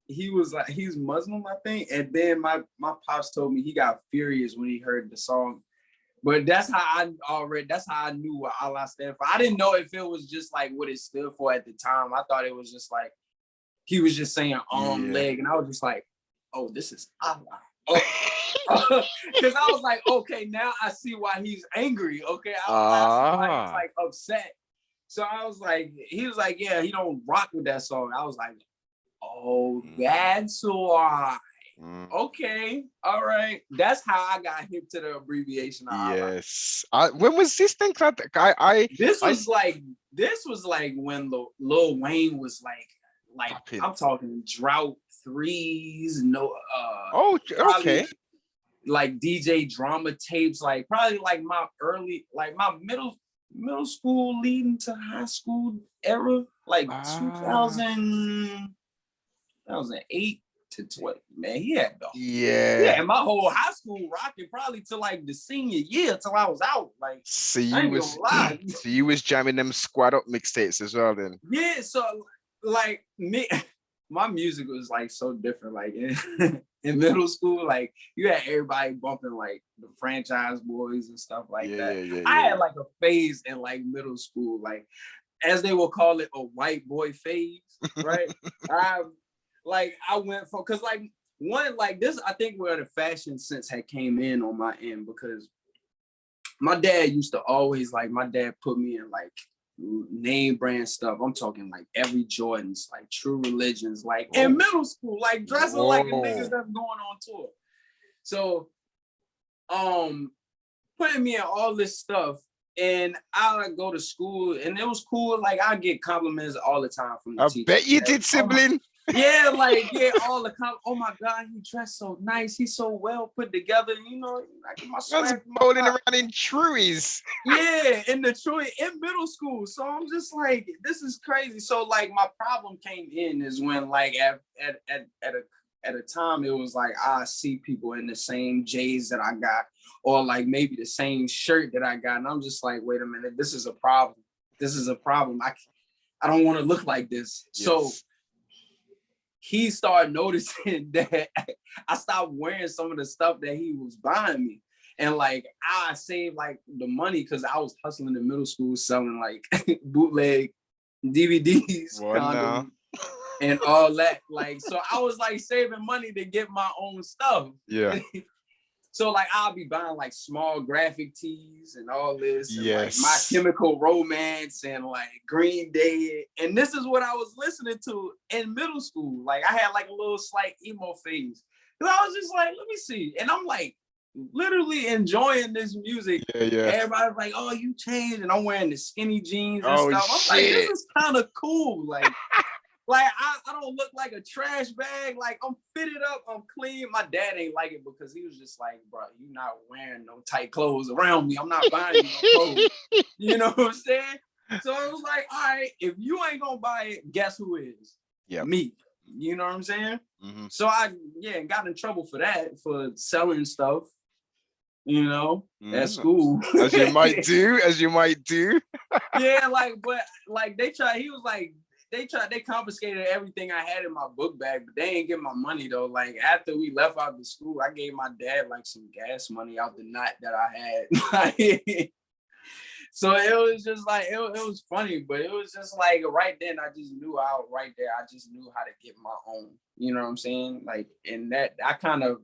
he's Muslim, I think. And then my pops told me he got furious when he heard the song. But that's how I knew what Allah stand for. I didn't know if it was just like what it stood for at the time. I thought it was just like he was just saying arm, leg, and I was just like, oh, this is Allah. Because I was like, okay, now I see why he's angry. Okay, I see why he's like upset. So I was like, he was like, yeah, he don't rock with that song. I was like, oh, that's why. Okay, all right. That's how I got hip to the abbreviation. Yes. When was this thing? This was like when Lil Wayne was like I'm talking drought 3s, no okay. Like DJ drama tapes, like probably like my middle school leading to high school era, like 2008 to 20. Man, he had and my whole high school rocking probably to like the senior year till I was out. Like, so I ain't gonna lie. So you was jamming them squad up mixtapes as well then? Yeah, so like me, my music was like so different. Like in middle school, like you had everybody bumping like the Franchise Boys and stuff like that. I had like a phase in like middle school, like as they will call it, a white boy phase, right? I went for, because like one, like this, I think where the fashion sense had came in on my end, because my dad used to always, like, my dad put me in like name brand stuff. I'm talking like every Jordans, like True Religions, like in middle school, like dressing like a nigga that's going on tour. So putting me in all this stuff, and I would go to school, and it was cool. Like I get compliments all the time from the teacher. I bet you did, sibling. Yeah, like all the oh my God, he dressed so nice. He's so well put together. You know, like my swag. Bowling around in Truies. Yeah, in the Truies in middle school. So I'm just like, this is crazy. So like my problem came in is when like at a time it was like I see people in the same J's that I got, or like maybe the same shirt that I got, and I'm just like, wait a minute, this is a problem. This is a problem. I don't want to look like this. Yes. So he started noticing that I stopped wearing some of the stuff that he was buying me. And like, I saved like the money because I was hustling in middle school selling like bootleg DVDs, condoms, and all that. Like, so I was like saving money to get my own stuff. Yeah. So like I'll be buying like small graphic tees and all this, and yes, like My Chemical Romance and like Green Day, and this is what I was listening to in middle school. Like I had like a little slight emo phase, because I was just like, let me see, and I'm like literally enjoying this music. Yeah. Everybody's like, oh, you changed, and I'm wearing the skinny jeans and stuff. I'm like, this is kind of cool, like. Like, I don't look like a trash bag. Like, I'm fitted up. I'm clean. My dad ain't like it because he was just like, bro, you not wearing no tight clothes around me. I'm not buying you no clothes. You know what I'm saying? So it was like, all right, if you ain't going to buy it, guess who is? Yeah, me. You know what I'm saying? Mm-hmm. So I, got in trouble for that, for selling stuff, you know, at school. As you might do. Yeah, like, but like they tried, he was like, they confiscated everything I had in my book bag, but they ain't get my money though. Like after we left out of school, I gave my dad like some gas money out the knot that I had. So it was just like, it was funny, but it was just like right then I just knew out right there. I just knew how to get my own, you know what I'm saying? Like, and that I kind of,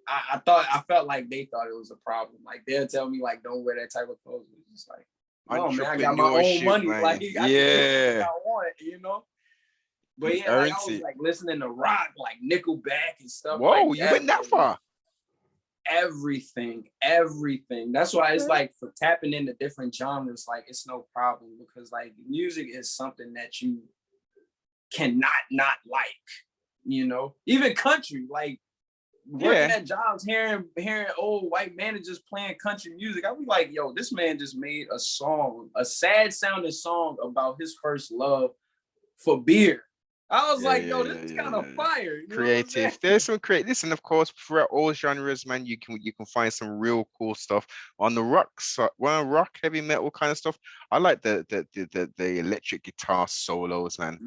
I felt like they thought it was a problem. Like they'll tell me like, don't wear that type of clothes. It was just like, oh man, I got my own money. Man. Like, I can do what I want, you know. But yeah, like, I was like listening to rock, like Nickelback and stuff. Whoa, like you went that far? Everything. That's why it's like for tapping into different genres, like it's no problem, because like music is something that you cannot not like, you know. Even country, like. Working at jobs, hearing old white managers playing country music, I'll be like, yo, this man just made a song, a sad sounding song about his first love for beer. I was like, yo, this is kind of fire. Creative. There's some creative. Listen, of course, throughout all genres, man, you can find some real cool stuff on the rock, heavy metal kind of stuff. I like the electric guitar solos, man.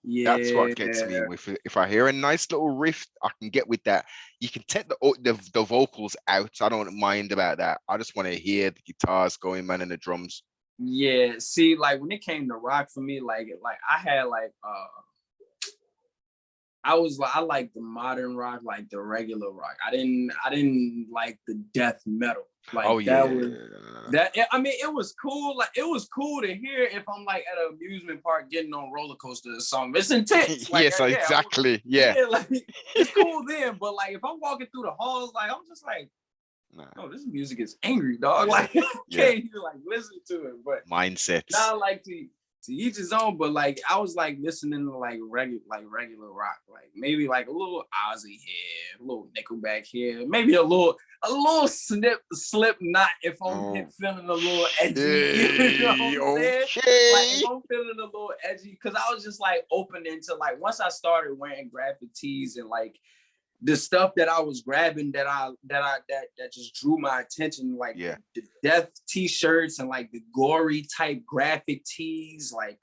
Yeah. That's what gets me. If I hear a nice little riff, I can get with that. You can take the vocals out. I don't mind about that. I just want to hear the guitars going, man, and the drums. Yeah. See, like when it came to rock for me, like I had like I like the modern rock, like the regular rock. I didn't like the death metal. Like that. I mean, it was cool. Like it was cool to hear if I'm like at an amusement park getting on roller coaster or something. It's intense. Like, yes, exactly. Like it's cool then. But like if I'm walking through the halls, like I'm just like, oh, this music is angry, dog. Like can't even like listen to it. But mindsets. Now like to each his own, but like I was like listening to like regular rock, like maybe like a little Ozzy here, a little Nickelback here, maybe a little Slipknot if I'm feeling a little edgy. You know what I'm saying? Like if I'm feeling a little edgy, because I was just like open into like once I started wearing graphic tees and like the stuff that I was grabbing that just drew my attention, like the death t-shirts and like the gory type graphic tees, like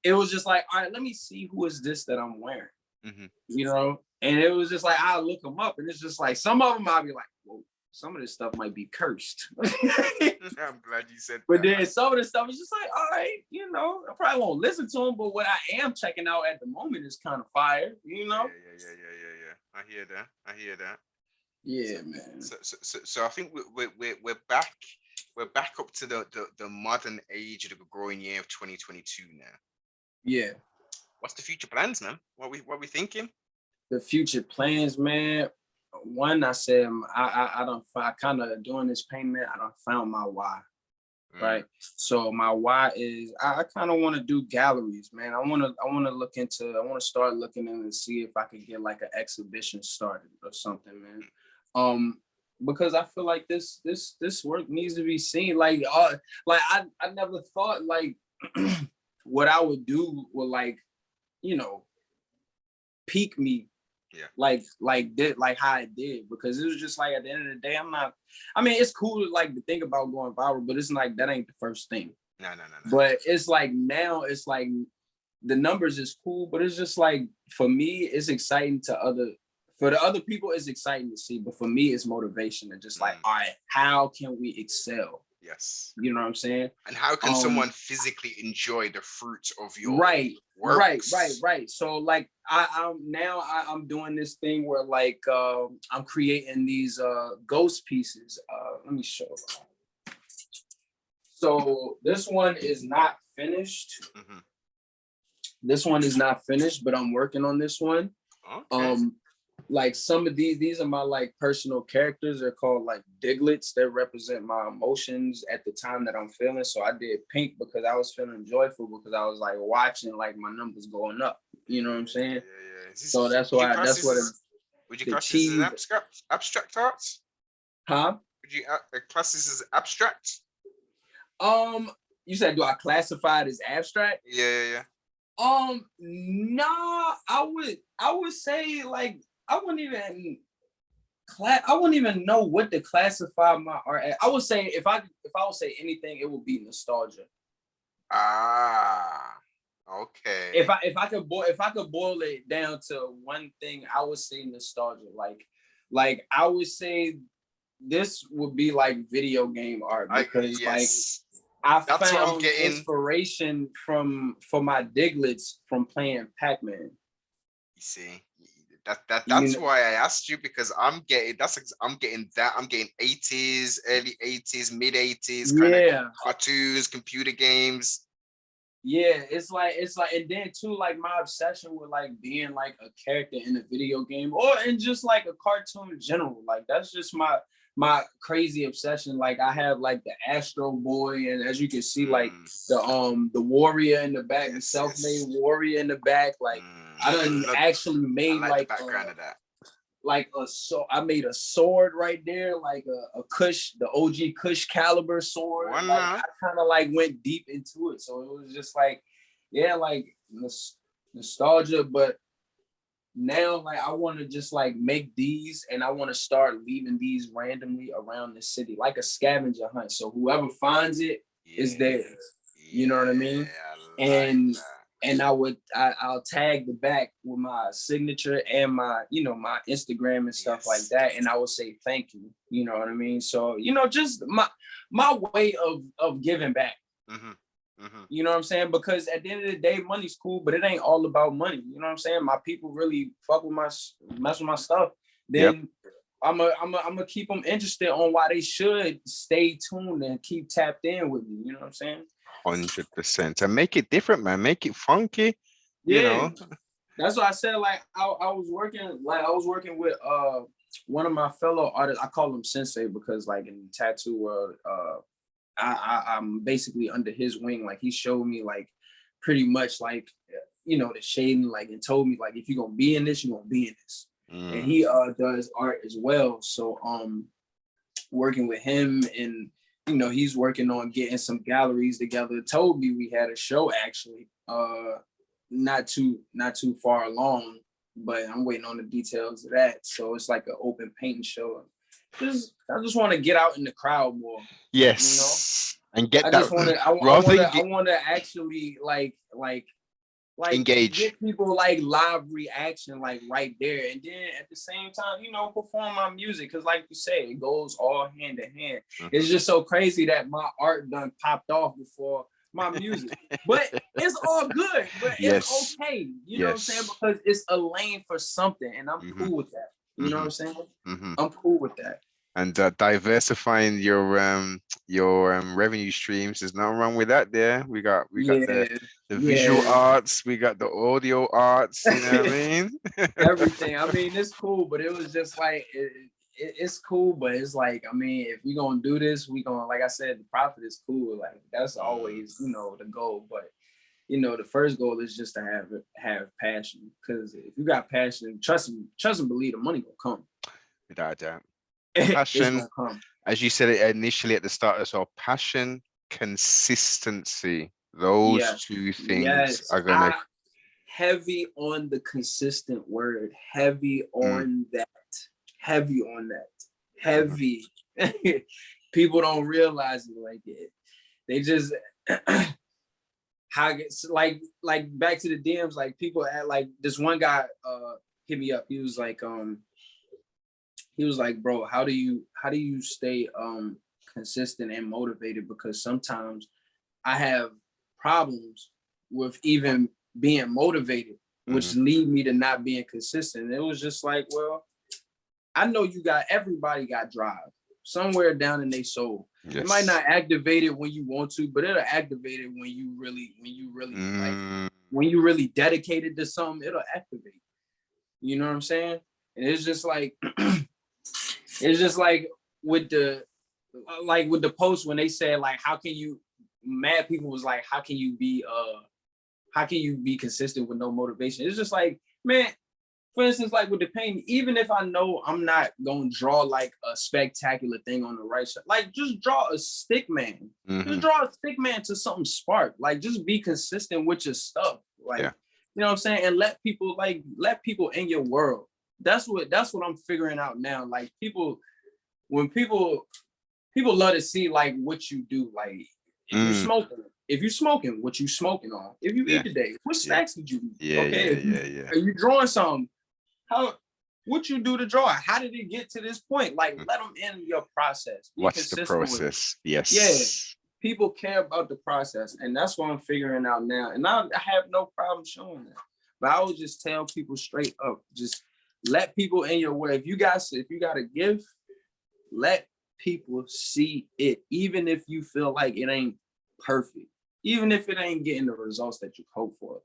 it was just like, all right, let me see who is this that I'm wearing. Mm-hmm. You know, And it was just like, I'll look them up, and it's just like, some of them I'll be like, whoa, some of this stuff might be cursed. I'm glad you said but that. then some of the stuff is just like, all right, you know, I probably won't listen to them, but what I am checking out at the moment is kind of fire, you know? Yeah. I hear that. Yeah, man. So I think we're back. We're back up to the modern age of the growing year of 2022 now. Yeah. What's the future plans, man? What we thinking? The future plans, man. One, I said, I kind of doing this painting, man. I don't found my why, right? So my why is I kind of want to do galleries, man. I want to start looking in and see if I can get like an exhibition started or something, man. Because I feel like this work needs to be seen. Like I never thought like what I would do would like, you know, peak me. Yeah. Like how I did, because it was just like at the end of the day, it's cool to like to think about going viral, but it's like that ain't the first thing. No. But it's like now it's like the numbers is cool, but it's just like for me, it's exciting for the other people, it's exciting to see, but for me, it's motivation and just like, all right, how can we excel? Yes. You know what I'm saying? And how can someone physically enjoy the fruits of your works? Right. So like I'm doing this thing where like I'm creating these ghost pieces. Let me show you. So this one is not finished. Mm-hmm. This one is not finished, but I'm working on this one. Okay. Like some of these are my like personal characters. They're called like diglets. They represent my emotions at the time that I'm feeling. So I did pink because I was feeling joyful, because I was like watching like my numbers going up. You know what I'm saying? Yeah. So that's why would you class this as abstract arts? Huh? Would you class this as abstract? You said, do I classify it as abstract? Yeah. Nah, I would say like I wouldn't even know what to classify my art as. I would say if I would say anything, it would be nostalgia. Okay. If I could boil it down to one thing, I would say nostalgia. Like I would say this would be like video game art, because I found inspiration for my diglets from playing Pac-Man. You see, that's why I asked you, because I'm getting 80s, early 80s, mid 80s kind of cartoons, computer games. Yeah, it's like, and then too, like my obsession with like being like a character in a video game or in just like a cartoon in general. Like that's just my crazy obsession. Like I have like the Astro Boy, and as you can see, like the warrior in the back, the self-made warrior in the back. Like I done actually made like the background of that. Like I made a sword right there, like a Kush, the OG Kush caliber sword. Like I kind of like went deep into it, so it was just like, yeah, like nostalgia. But now, like I want to just like make these, and I want to start leaving these randomly around the city, like a scavenger hunt. So whoever finds it is theirs. You know what I mean? And I'll tag the back with my signature and my, my Instagram and stuff like that. And I would say, thank you. You know what I mean? So, just my way of giving back. Mm-hmm. Mm-hmm. You know what I'm saying? Because at the end of the day, money's cool, but it ain't all about money. You know what I'm saying? My people really mess with my stuff. Then I'm gonna keep them interested on why they should stay tuned and keep tapped in with me. You know what I'm saying? 100%. And make it different, man. Make it funky. Yeah. That's why I said, like, I was working with one of my fellow artists. I call him Sensei because, like, in the tattoo world, I'm basically under his wing. Like, he showed me, like, pretty much, like, the shading, like, and told me, like, if you're gonna be in this, you're gonna be in this. And he does art as well. So working with him, and he's working on getting some galleries together. Told me we had a show actually, not too far along, but I'm waiting on the details of that. So it's like an open painting show. I just want to get out in the crowd more. Yes, and get I want to actually like Like Engage. get people like live reaction like right there, and then at the same time, you know, perform my music, because like you say, it goes all hand in hand. It's just so crazy that my art done popped off before my music, but it's all good, but it's okay, you know what I'm saying, because it's a lane for something, and I'm cool with that, you know what I'm saying. I'm cool with that. And diversifying your revenue streams, there's nothing wrong with that. There we got the visual arts, we got the audio arts, you know what I mean. Everything. I mean, it's cool, but it was just like it's cool, but it's like, I mean, if we gonna do this, we gonna, like I said, the profit is cool, like that's always, you know, the goal. But you know, the first goal is just to have passion, because if you got passion, trust and believe, the money will come. Without doubt. It's Passion, gonna come. as you said it initially at the start as well, passion, consistency, those two things are gonna heavy on the consistent word, heavy on that. People don't realize it like it. They just how it's like back to the DMs, like people at, like this one guy hit me up. He was like, bro, how do you stay consistent and motivated? Because sometimes I have problems with even being motivated, which lead me to not being consistent. And it was just like, well, I know everybody got drive somewhere down in their soul. It might not activate it when you want to, but it'll activate it when you really like, when you really dedicated to something, it'll activate. You know what I'm saying? And it's just like with the post when they said like, how can you, mad people was like, how can you be consistent with no motivation? It's just like, man, for instance, like with the painting, even if I know I'm not gonna draw like a spectacular thing on the right side, like just draw a stick man. Just draw a stick man to something spark. Like just be consistent with your stuff. Like, you know what I'm saying? And let people in your world. That's what I'm figuring out now. Like people love to see like what you do. Like if you smoking, what you smoking on? If you eat today, what snacks did you eat? Are you drawing something? What you do to draw? How did it get to this point? Like, let them in your process. What's the process? Yes. Yeah. People care about the process, and that's what I'm figuring out now. And I have no problem showing that. But I would just tell people straight up, just let people in your way. If you got a gift, let people see it. Even if you feel like it ain't perfect, even if it ain't getting the results that you hope for,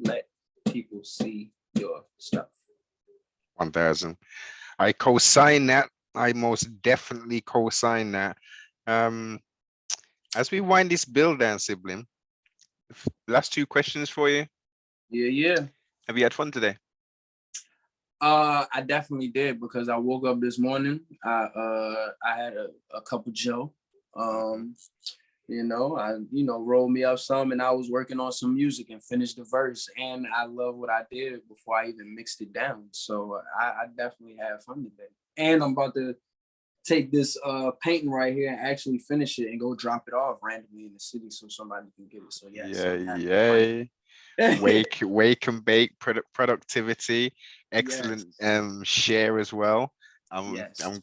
let people see your stuff. 1000. I co-sign that. I most definitely co-sign that. As we wind this build down, sibling, last 2 questions for you. Yeah. Have you had fun today? I definitely did, because I woke up this morning. I had a cup of Joe. I rolled me up some, and I was working on some music and finished the verse. And I love what I did before I even mixed it down. So I definitely had fun today. And I'm about to take this painting right here and actually finish it and go drop it off randomly in the city so somebody can get it. So Wake and bake productivity, excellent share as well. I'm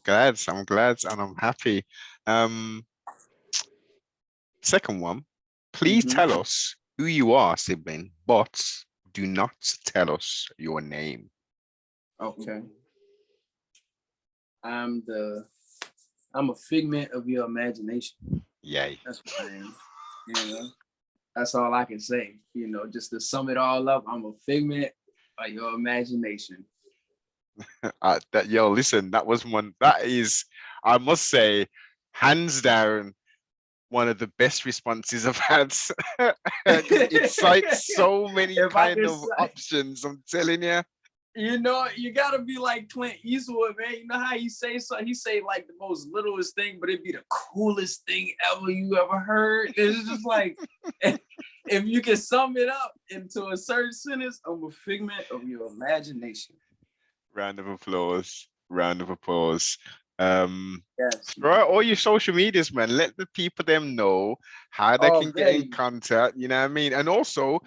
glad and I'm happy. Second one, please tell us who you are, sibling, but do not tell us your name. Okay. I'm a figment of your imagination. Yay. That's what I am. That's all I can say. Just to sum it all up, I'm a figment of your imagination. Listen, that is, I must say, hands down, one of the best responses I've had. It cites so many kind of options, I'm telling you. You gotta be like Clint Eastwood, man. You know how he say like the most littlest thing, but it'd be the coolest thing ever you ever heard. It's just like, if you can sum it up into a certain sentence, I'm a figment of your imagination. Round of applause. Yes, Throw man. out all your social medias, man. Let the people them know how they can get in Already. contact. You know what I mean? And also,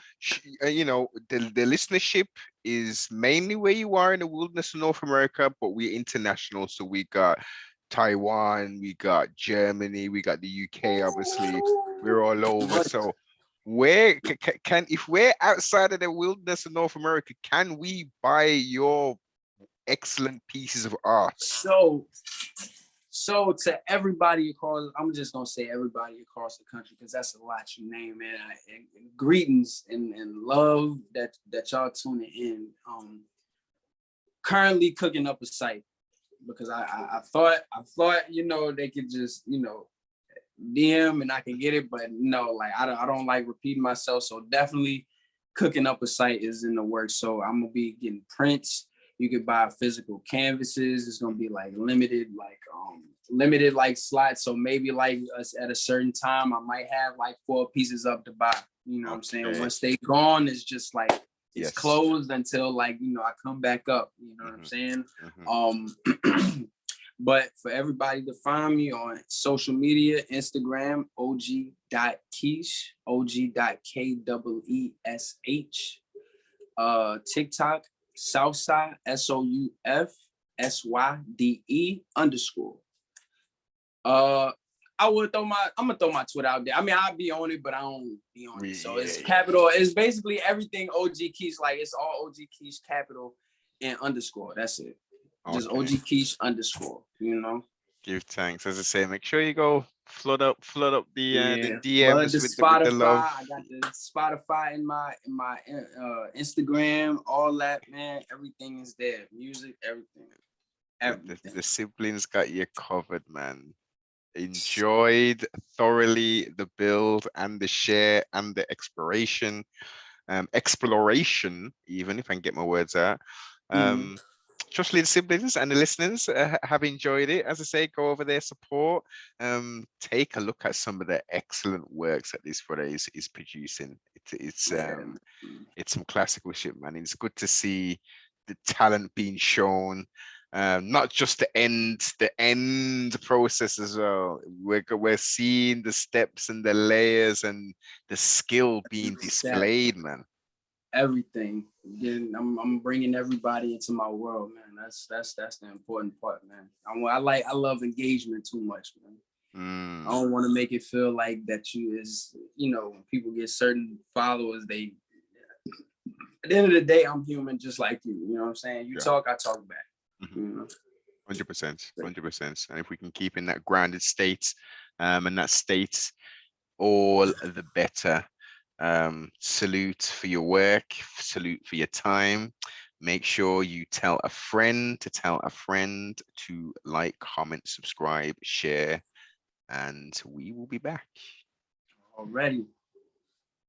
you know, the listenership is mainly where you are in the wilderness of North America, but we're international. So we got Taiwan, we got Germany, we got the UK. Obviously, we're all over. Much. So where can if we're outside of the wilderness of North America, can we buy your excellent pieces of art? So to everybody across, I'm just gonna say everybody across the country because that's a lot you name, man. And greetings and love that y'all tuning in. Currently cooking up a site because I thought you know they could just you know DM and I can get it, but no, like I don't like repeating myself. So definitely cooking up a site is in the works. So I'm gonna be getting prints. You could buy physical canvases. It's gonna be like limited like slots. So maybe like us at a certain time, I might have like 4 pieces up to buy. You know what I'm saying? Once they gone, it's just like it's closed until like you know I come back up. You know what I'm saying? But for everybody to find me on social media, Instagram, OG.Keesh, OG.KEESH, TikTok, Southside, SOUFSYDE_. I'm gonna throw my Twitter out there. I mean, I'll be on it, but I don't be on it. So it's capital. It's basically everything OG Keesh. Like it's all OG Keesh capital and underscore. That's it. Just OG Keesh underscore. You know. Give thanks. As I say, make sure you go flood up the But DMs the with Spotify, the love. I got the Spotify in my Instagram, all that, man. Everything is there. Music, everything. The siblings got you covered, man. Enjoyed thoroughly the build and the share and the exploration, even if I can get my words out. Trust the siblings and the listeners have enjoyed it. As I say, go over there, support. Take a look at some of the excellent works that this brother is producing. It's some classical shit, man. It's good to see the talent being shown. Not just the end process as well. We're seeing the steps and the layers and the skill being displayed, man. Everything. Again, I'm bringing everybody into my world, man. That's the important part, man. I love engagement too much, man. I don't want to make it feel like that when people get certain followers, they at the end of the day, I'm human just like you. You know what I'm saying? You talk, I talk back. 100%. And if we can keep in that grounded state, and that state, all the better. Salute for your work, salute for your time. Make sure you tell a friend to like, comment, subscribe, share, and we will be back. Already.